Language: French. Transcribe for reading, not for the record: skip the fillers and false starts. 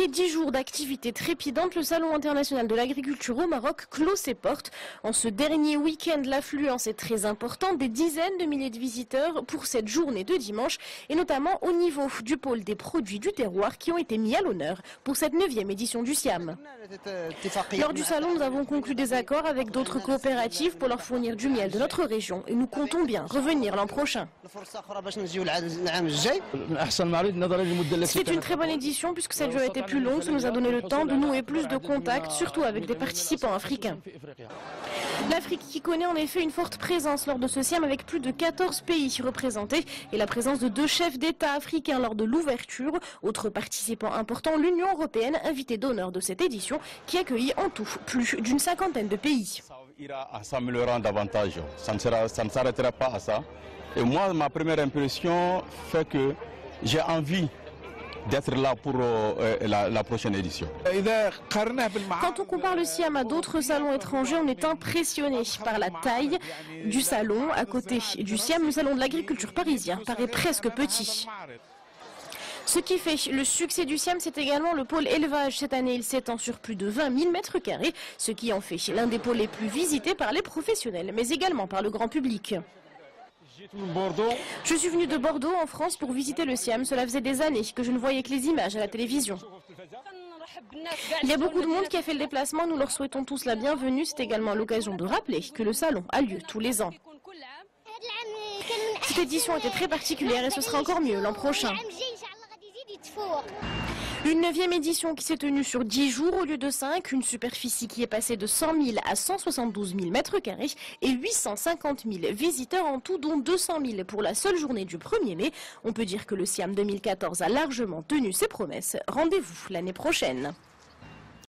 Après 10 jours d'activité trépidante, le Salon international de l'agriculture au Maroc clôt ses portes. En ce dernier week-end, l'affluence est très importante, des dizaines de milliers de visiteurs pour cette journée de dimanche, et notamment au niveau du pôle des produits du terroir qui ont été mis à l'honneur pour cette 9e édition du SIAM. Lors du salon, nous avons conclu des accords avec d'autres coopératives pour leur fournir du miel de notre région et nous comptons bien revenir l'an prochain. C'est une très bonne édition puisque cette durée était plus longue, ça nous a donné le temps de nouer plus de contacts, surtout avec des participants africains. L'Afrique qui connaît en effet une forte présence lors de ce SIAM avec plus de 14 pays représentés et la présence de 2 chefs d'État africains lors de l'ouverture. Autre participant important, l'Union européenne, invitée d'honneur de cette édition, qui accueillit en tout plus d'une 50aine de pays. Ça ira en s'améliorant davantage, ça ne s'arrêtera pas à ça. Et moi, ma première impression fait que j'ai envie d'être là pour la prochaine édition. Quand on compare le SIAM à d'autres salons étrangers, on est impressionné par la taille du salon. À côté du SIAM, le salon de l'agriculture parisien paraît presque petit. Ce qui fait le succès du SIAM, c'est également le pôle élevage. Cette année, il s'étend sur plus de 20 000 m², ce qui en fait l'un des pôles les plus visités par les professionnels, mais également par le grand public. Je suis venu de Bordeaux en France pour visiter le SIAM. Cela faisait des années que je ne voyais que les images à la télévision. Il y a beaucoup de monde qui a fait le déplacement. Nous leur souhaitons tous la bienvenue. C'est également l'occasion de rappeler que le salon a lieu tous les ans. Cette édition était très particulière et ce sera encore mieux l'an prochain. Une 9e édition qui s'est tenue sur 10 jours au lieu de 5, une superficie qui est passée de 100 000 à 172 000 m² et 850 000 visiteurs en tout, dont 200 000 pour la seule journée du 1er mai. On peut dire que le SIAM 2014 a largement tenu ses promesses. Rendez-vous l'année prochaine.